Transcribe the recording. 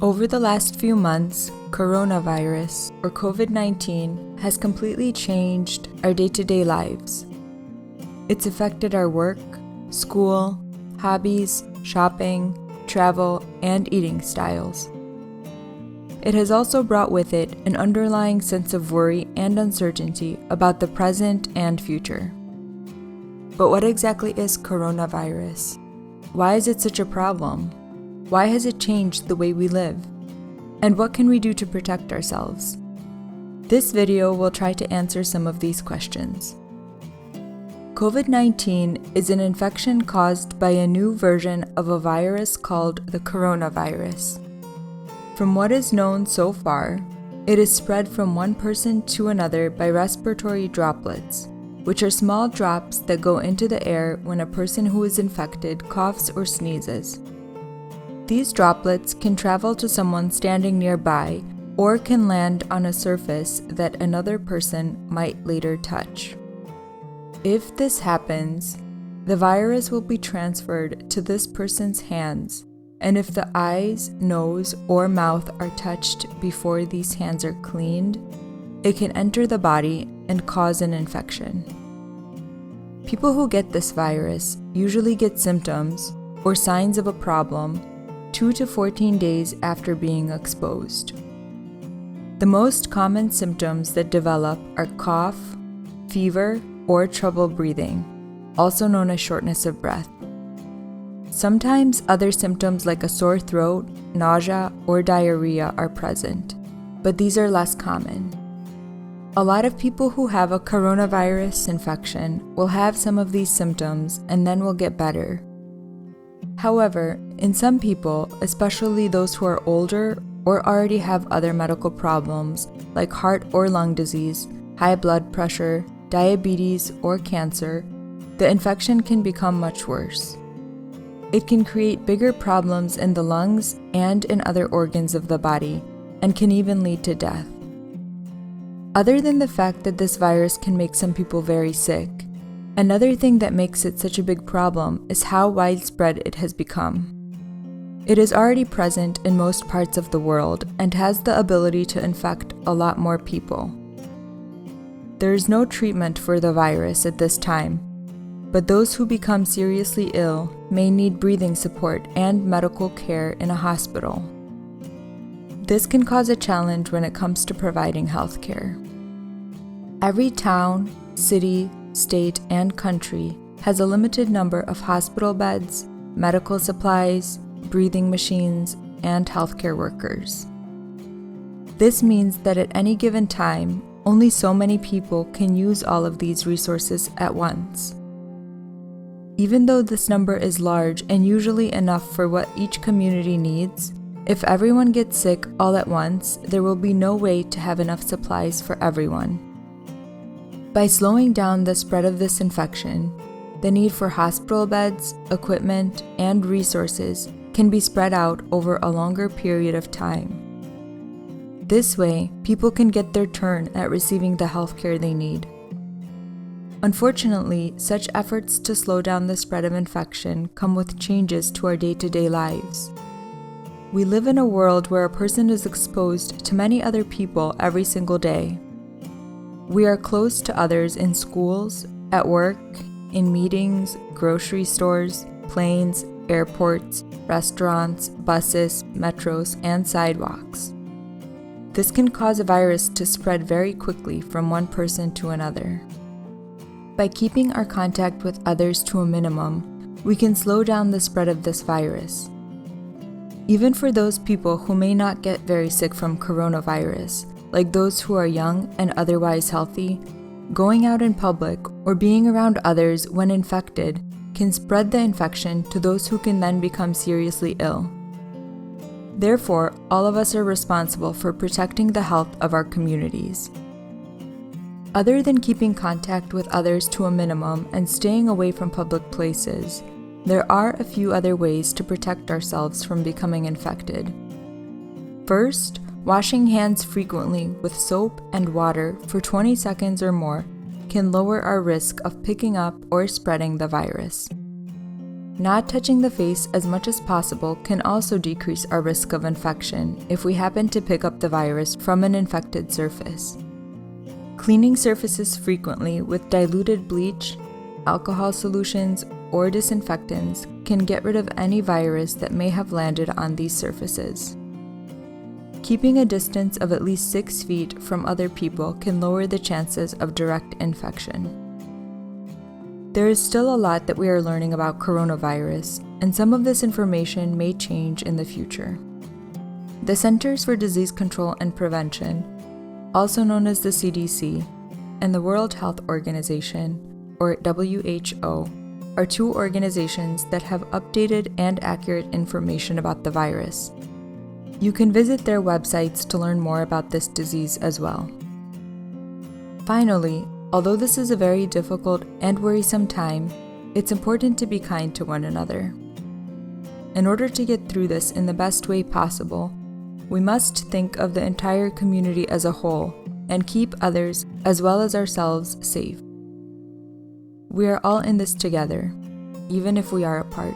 Over the last few months, coronavirus, or COVID-19, has completely changed our day-to-day lives. It's affected our work, school, hobbies, shopping, travel, and eating styles. It has also brought with it an underlying sense of worry and uncertainty about the present and future. But what exactly is coronavirus? Why is it such a problem? Why has it changed the way we live? And what can we do to protect ourselves? This video will try to answer some of these questions. COVID-19 is an infection caused by a new version of a virus called the coronavirus. From what is known so far, it is spread from one person to another by respiratory droplets, which are small drops that go into the air when a person who is infected coughs or sneezes. These droplets can travel to someone standing nearby or can land on a surface that another person might later touch. If this happens, the virus will be transferred to this person's hands, and if the eyes, nose, or mouth are touched before these hands are cleaned, it can enter the body and cause an infection. People who get this virus usually get symptoms or signs of a problem 2 to 14 days after being exposed. The most common symptoms that develop are cough, fever, or trouble breathing, also known as shortness of breath. Sometimes other symptoms like a sore throat, nausea, or diarrhea are present, but these are less common. A lot of people who have a coronavirus infection will have some of these symptoms and then will get better. However, in some people, especially those who are older or already have other medical problems like heart or lung disease, high blood pressure, diabetes, or cancer, the infection can become much worse. It can create bigger problems in the lungs and in other organs of the body, and can even lead to death. Other than the fact that this virus can make some people very sick, another thing that makes it such a big problem is how widespread it has become. It is already present in most parts of the world and has the ability to infect a lot more people. There is no treatment for the virus at this time, but those who become seriously ill may need breathing support and medical care in a hospital. This can cause a challenge when it comes to providing health care. Every town, city, state, and country has a limited number of hospital beds, medical supplies, breathing machines, and healthcare workers. This means that at any given time, only so many people can use all of these resources at once. Even though this number is large and usually enough for what each community needs, if everyone gets sick all at once, there will be no way to have enough supplies for everyone. By slowing down the spread of this infection, the need for hospital beds, equipment, and resources can be spread out over a longer period of time. This way, people can get their turn at receiving the healthcare they need. Unfortunately, such efforts to slow down the spread of infection come with changes to our day-to-day lives. We live in a world where a person is exposed to many other people every single day. We are close to others in schools, at work, in meetings, grocery stores, planes, airports, restaurants, buses, metros, and sidewalks. This can cause a virus to spread very quickly from one person to another. By keeping our contact with others to a minimum, we can slow down the spread of this virus. Even for those people who may not get very sick from coronavirus, like those who are young and otherwise healthy, going out in public or being around others when infected can spread the infection to those who can then become seriously ill. Therefore, all of us are responsible for protecting the health of our communities. Other than keeping contact with others to a minimum and staying away from public places, there are a few other ways to protect ourselves from becoming infected. First, washing hands frequently with soap and water for 20 seconds or more can lower our risk of picking up or spreading the virus. Not touching the face as much as possible can also decrease our risk of infection if we happen to pick up the virus from an infected surface. Cleaning surfaces frequently with diluted bleach, alcohol solutions, or disinfectants can get rid of any virus that may have landed on these surfaces. Keeping a distance of at least 6 feet from other people can lower the chances of direct infection. There is still a lot that we are learning about coronavirus, and some of this information may change in the future. The Centers for Disease Control and Prevention, also known as the CDC, and the World Health Organization, or WHO, are two organizations that have updated and accurate information about the virus. You can visit their websites to learn more about this disease as well. Finally, although this is a very difficult and worrisome time, it's important to be kind to one another. In order to get through this in the best way possible, we must think of the entire community as a whole and keep others, as well as ourselves, safe. We are all in this together, even if we are apart.